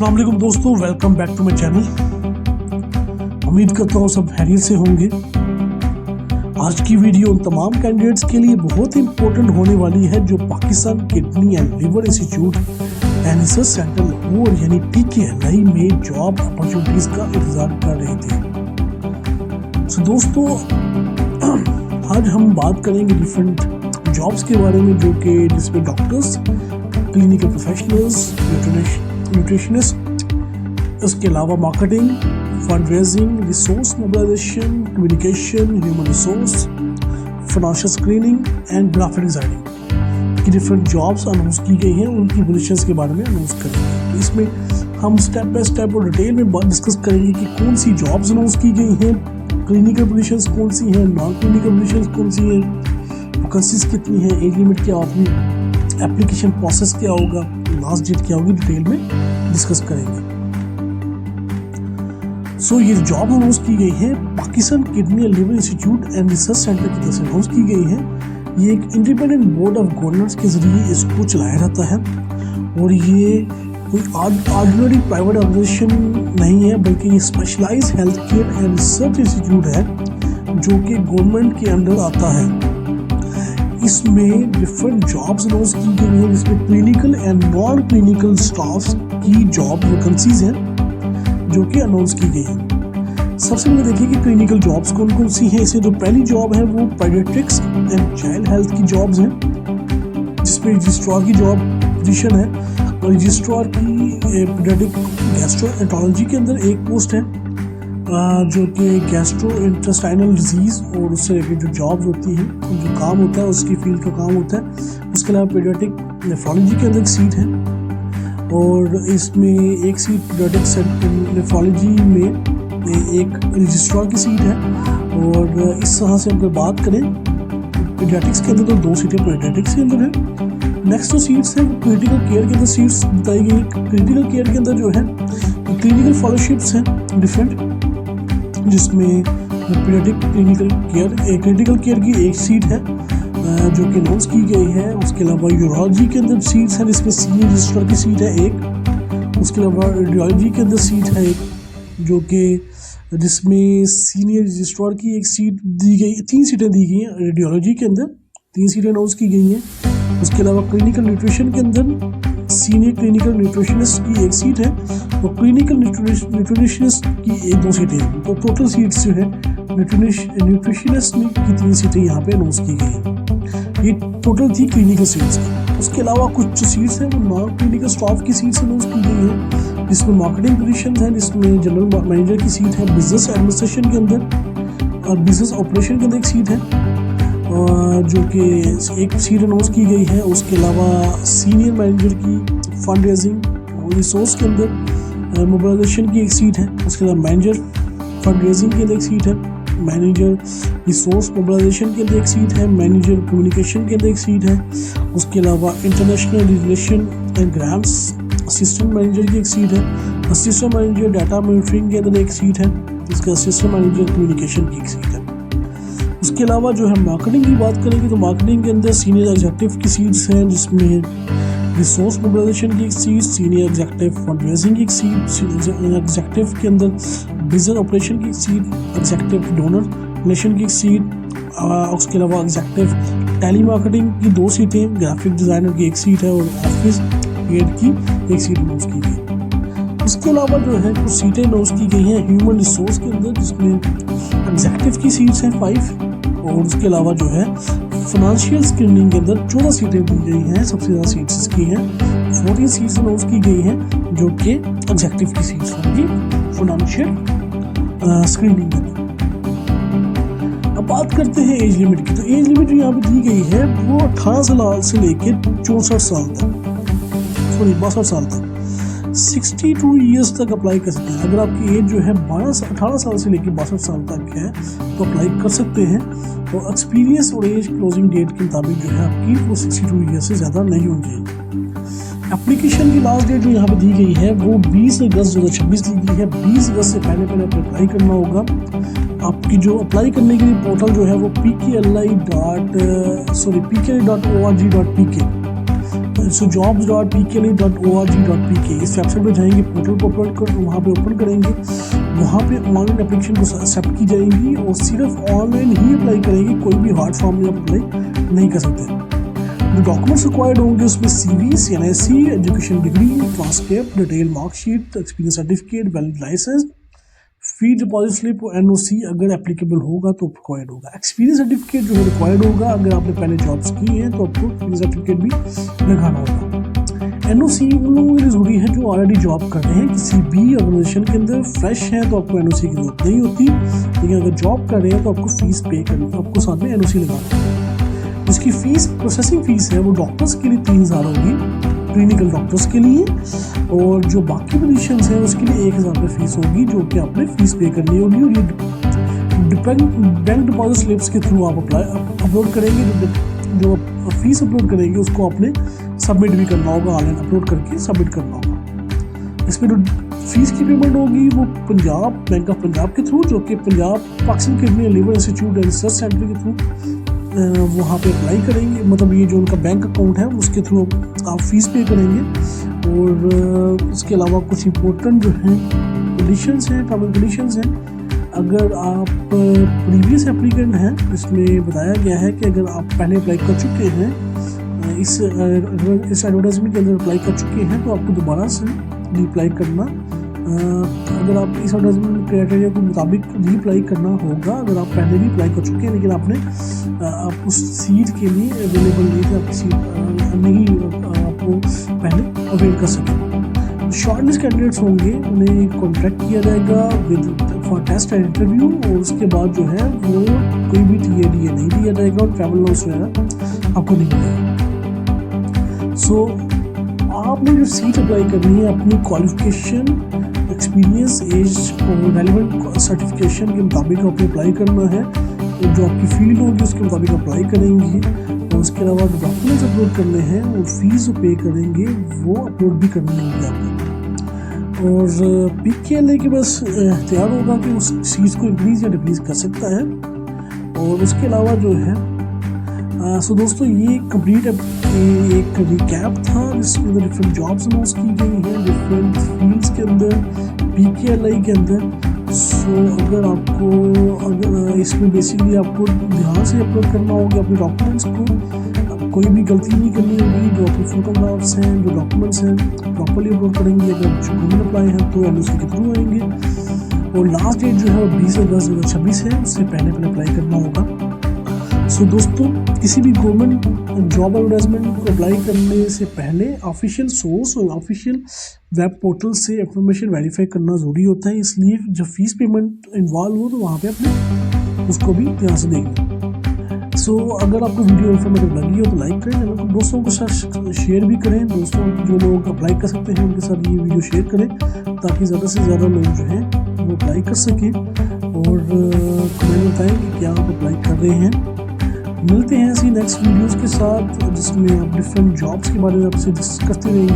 अस्सलाम वालेकुम दोस्तों, welcome back to my channel. उम्मीद करता हूँ सब खैरियत से होंगे। आज की वीडियो उन तमाम कैंडिडेट्स के लिए बहुत ही इंपॉर्टेंट होने वाली है जो Pakistan kidney and liver institute and research centre Lahore यानी PKLI में जॉब अपॉर्चुनिटीज का इंतजार कर रहे थे। सो दोस्तों, आज हम बात करेंगे डिफरेंट जॉब्स के बारे में जो कि जिसमें डॉक्टर्स, क्लिनिकल प्रोफेशनल्स, न्यूट्रिशनिस्ट, इसके अलावा marketing, fund raising, resource mobilisation, communication, human resource, financial screening and graphic designing की डिफरेंट जॉब्स अनाउंस की गई हैं। उनकी पोजीशंस के बारे में अनाउंस करेंगे। तो इसमें हम स्टेप बाय स्टेप और डिटेल में डिस्कस करेंगे कि कौन सी जॉब्स अनाउंस की गई हैं, क्लिनिकल पोजीशंस कौन सी हैं, नॉन क्लिनिकल पोजीशंस कौन सी हैं, वैकेंसीज कितनी है, एज लिमिट क्या होगी, एप्लीकेशन प्रोसेस क्या होगा, लास्ट डेट क्या होगी, डिटेल में डिस्कस करेंगे। सो ये जॉब अनाउंस की गई है Pakistan kidney and liver institute and research centre की तरफ से अनाउंस की गई है। ये एक इंडिपेंडेंट बोर्ड ऑफ गवर्नर्स के जरिए इसको चलाया जाता है और ये कोई ऑर्डिनरी प्राइवेट ऑर्गेनाइजेशन नहीं है, बल्कि ये specialised health care and research institute है जो कि गवर्नमेंट के अंडर आता है। इसमें डिफरेंट जॉब्स अनाउंस की गई हैं जिसमें clinical and non clinical staff की जॉब वैकेंसीज हैं जो कि अनाउंस की गई है। सबसे पहले देखिए कि क्लिनिकल जॉब्स कौन कौन सी हैं। इसमें जो पहली जॉब है वो पीडियाट्रिक्स एंड चाइल्ड हेल्थ की जॉब्स हैं जिसमें रजिस्ट्रार की जॉब पोजीशन है। रजिस्ट्रार की पीडियाट्रिक गैस्ट्रोएंटरोलॉजी के अंदर एक पोस्ट है जो कि गैस्ट्रो इंटेस्टाइनल डिजीज़ और उससे रिलेटेड जो जॉब्स होती हैं, जो काम होता है उसकी फील्ड का काम होता है। उसके अलावा पीडियाट्रिक नेफ्रोलॉजी के अंदर एक सीट है और इसमें एक सीट पीडियाट्रिक नेफ्रोलॉजी में एक रजिस्ट्रार की सीट है। और इस तरह से अगर बात करें पीडियाट्रिक्स के अंदर तो 2 सीटें पीडियाट्रिक्स के अंदर है। नेक्स्ट जो सीट्स हैं क्रिटिकल केयर के अंदर सीट्स बताई गई। क्रिटिकल केयर के अंदर जो है क्लिनिकल फेलोशिप्स हैं डिफरेंट, जिसमें पीडियाट्रिक क्रिटिकल केयर की एक सीट है जो कि अनाउंस की गई है। उसके अलावा यूरोलॉजी के अंदर सीट्स हैं जिसमें सीनियर रजिस्ट्रार की सीट है एक। उसके अलावा रेडियोलॉजी के अंदर सीट है एक जो कि जिसमें सीनियर रजिस्ट्रार की एक सीट दी गई, 3 सीटें दी गई हैं रेडियोलॉजी के अंदर, 3 सीटें अनाउंस की गई हैं। उसके अलावा क्लिनिकल न्यूट्रिशन के अंदर सीनियर क्लिनिकल न्यूट्रिशनिस्ट की एक सीट है और क्लिनिकल न्यूट्रिशनिस्ट की 2 सीटें हैं। तो टोटल सीट्स जो है न्यूट्रिशनिस्ट की 3 सीटें यहाँ पे अनाउंस की गई हैं। ये टोटल थी क्लिनिकल सीट्स की। उसके अलावा कुछ जो सीट्स हैं वो नॉन क्लिनिकल स्टाफ की सीट्स अनाउंस की गई हैं जिसमें मार्केटिंग पोजीशन है, जिसमें जनरल मैनेजर की सीट है बिजनेस एडमिनिस्ट्रेशन के अंदर और बिजनेस ऑपरेशन के अंदर एक सीट है जो कि एक सीट अनाउंस की गई है। उसके अलावा सीनियर मैनेजर की फंड रेजिंग और रिसोर्स के अंदर मोबिलाइजेशन की एक सीट है। उसके अलावा मैनेजर फंड रेजिंग के अंदर एक सीट है, मैनेजर रिसोर्स मोबिलाइजेशन के अंदर एक सीट है, मैनेजर कम्युनिकेशन के अंदर एक सीट है। उसके अलावा international relation and grants assistant manager की एक सीट है, असिस्टेंट मैनेजर डाटा मॉनिटरिंग के अंदर एक सीट है, इसका असिस्टेंट मैनेजर कम्युनिकेशन की एक सीट है। उसके अलावा जो है मार्केटिंग की बात करेंगे तो मार्केटिंग के अंदर सीनियर एग्जीक्यूटिव की सीट्स हैं जिसमें रिसोर्स मोबिलाइजेशन की एक seat, senior executive fund raising की एक सीट, एग्जीक्यूटिव के अंदर बिजनेस ऑपरेशन की एक सीट, एग्जीक्यूटिव डोनर रिलेशन की एक सीट। उसके अलावा एग्जीक्यूटिव टेली मार्केटिंग की 2 सीटें, ग्राफिक डिज़ाइनर की एक सीट है और ऑफिस हेड की एक सीट अनाउंस की गई। उसके अलावा जो है कुछ सीटें अनाउंस की गई हैं ह्यूमन रिसोर्स के अंदर जिसमें एग्जीक्यूटिव की सीट्स हैं 5 और उसके अलावा जो है फाइनेंशियल स्क्रीनिंग के अंदर 14 सीटें दी गई हैं। सबसे ज़्यादा सीट्स इसकी हैं, 14 सीट्स अनाउंस की गई हैं जो कि एग्जीक्यूटिव की सीट्स होंगी फाइनेंशियल स्क्रीनिंग में। अब बात करते हैं एज लिमिट की। तो एज लिमिट जो यहाँ पे दी गई है वो 18 साल से लेकर 64 साल तक, 62 साल तक 62 ईयर्स तक अप्लाई कर सकते हैं। अगर आपकी एज जो है 18 साल से लेकर 62 साल तक है तो अप्लाई कर सकते हैं। और एक्सपीरियंस और एज क्लोजिंग डेट के मुताबिक जो है आपकी वो 62 ईयर्स से ज़्यादा नहीं होनी चाहिए। एप्लीकेशन की लास्ट डेट जो यहाँ पे दी गई है वो 20 अगस्त 2026 दी गई है। 20 अगस्त से पहले आपको अप्लाई करना होगा। आपकी जो अप्लाई करने के लिए पोर्टल जो है वो pkli.org.pk सो jobs.pkla.org.pk इस वेबसाइट पर जाएंगे, पोर्टल को अपलोड कर वहाँ पे ओपन करेंगे। वहाँ पे ऑनलाइन एप्लीकेशन को एक्सेप्ट की जाएंगी और सिर्फ ऑनलाइन ही अप्लाई करेंगे, कोई भी हार्ड फॉर्म में आप अप्लाई नहीं कर सकते। जो डॉक्यूमेंट्स रिक्वायर्ड होंगे उसमें CV, CNSC, education degree, transcript, detail marksheet, experience certificate, valid licence, fee deposit slip, NOC अगर एप्लीकेबल होगा तो रिक्वायर्ड होगा। एक्सपीरियंस सर्टिफिकेट जो है रिक्वायर्ड होगा, अगर आपने पहले जॉब्स की हैं तो आपको एक्सपीरियंस सर्टिफिकेट भी लगाना होगा। NOC उन लोगों के लिए जरूरी है जो ऑलरेडी जॉब कर रहे हैं किसी भी ऑर्गेनाइजेशन के अंदर, फ्रेश है तो आपको NOC की जरूरत नहीं होती, लेकिन अगर जॉब कर रहे हैं तो आपको फीस पे करनी, आपको साथ में NOC लगाना है। इसकी फीस, प्रोसेसिंग फीस है वो डॉक्टर्स के लिए 3000 होगी, क्लिनिकल डॉक्टर्स के लिए, और जो बाकी पोजीशंस हैं उसके लिए 1000 रुपये फीस होगी, जो कि आपने फीस पे करनी होगी। और ये बैंक डिपॉजिट स्लिप्स के थ्रू आप अपलोड करेंगे, जो फीस अपलोड करेंगे उसको आपने सबमिट भी करना होगा, ऑनलाइन अपलोड करके सबमिट करना होगा। इसमें जो फीस की पेमेंट होगी वो पंजाब बैंक ऑफ पंजाब के थ्रू, जो कि Punjab Pakistan kidney and liver institute and research centre के थ्रू वहाँ पे अप्लाई करेंगे, मतलब ये जो उनका बैंक अकाउंट है उसके थ्रू आप फीस पे करेंगे। और इसके अलावा कुछ इंपॉर्टेंट जो हैं कंडीशंस हैं, टर्म एंड कंडीशंस हैं। अगर आप प्रीवियस एप्लीकेंट हैं, इसमें बताया गया है कि अगर आप पहले अप्लाई कर चुके हैं, इस एडवर्टाइजमेंट के अंदर अप्लाई कर चुके हैं, तो आपको दोबारा से रीअप्लाई करना, अगर आप इस एडवर्टाइजमेंट क्राइटेरिया के मुताबिक रीअप्लाई करना होगा। अगर आप पहले भी अप्लाई कर चुके हैं लेकिन आपने आप उस सीट के लिए अवेलेबल नहीं थे, आपकी सीट नहीं आपको पहले अवेल कर सके। शॉर्टलिस्ट कैंडिडेट्स होंगे, उन्हें कॉन्टैक्ट किया जाएगा with for test and interview, और उसके बाद जो है वो कोई भी TA नहीं दिया जाएगा और ट्रैवल अलाउंस वगैरह आपको नहीं मिलेगा। सो आपने जो सीट अप्लाई करनी है अपनी क्वालिफिकेशन, एक्सपीरियंस, एज और रेलेवेंट सर्टिफिकेशन के मुताबिक आपने अप्लाई करना है, और जो आपकी फील्ड होगी उसके मुताबिक अप्लाई करेंगे। और उसके अलावा जो डॉक्यूमेंट्स अपलोड करने हैं और फीस जो पे करेंगे वो अपलोड भी करनी होगी आपको। और PKLA के बस तैयार होगा कि उस चीज़ को इंक्रीज़ या डिक्रीज़ कर सकता है। और उसके अलावा जो है सो दोस्तों ये कंप्लीट एक रिकैप था जिसमें डिफरेंट जॉब्स अनाउंस की गई हैं डिफरेंट फील्ड्स के अंदर, PKLA के अंदर। सो अगर इसमें बेसिकली आपको ध्यान से अपलोड करना होगा अपने डॉक्यूमेंट्स को, कोई भी गलती नहीं करनी होगी। जो अपने फोटोग्राफ्स हैं, जो डॉक्यूमेंट्स हैं प्रॉपर्ली अपलोड करेंगे। अगर गवर्नमेंट अप्लाई है तो NOC के थ्रू आएंगे। और लास्ट डेट जो है वो 20 अगस्त 2026 है, उससे पहले अप्लाई करना होगा। सो दोस्तों किसी भी गवर्नमेंट जॉब एडवर्टाइजमेंट को अप्लाई करने से पहले ऑफिशियल सोर्स और ऑफिशियल वेब पोर्टल से इंफॉर्मेशन वेरीफाई करना ज़रूरी होता है, इसलिए जब फीस पेमेंट इन्वॉल्व हो तो वहाँ पे अपने उसको भी ध्यान से देखें। सो अगर आपको वीडियो इन्फॉर्मेटिव लगी हो तो लाइक करें, अगर दोस्तों के साथ शेयर भी करें। दोस्तों जो लोग अप्लाई कर सकते हैं उनके साथ ये वीडियो शेयर करें ताकि ज़्यादा से ज़्यादा लोग जो हैं वो अप्लाई कर सकें। और कमेंट बताएं कि क्या आप अप्लाई कर रहे हैं। मिलते हैं ऐसी नेक्स्ट वीडियोज़ के साथ जिसमें आप डिफरेंट जॉब्स के बारे में आपसे डिस्कस करते रहेंगे।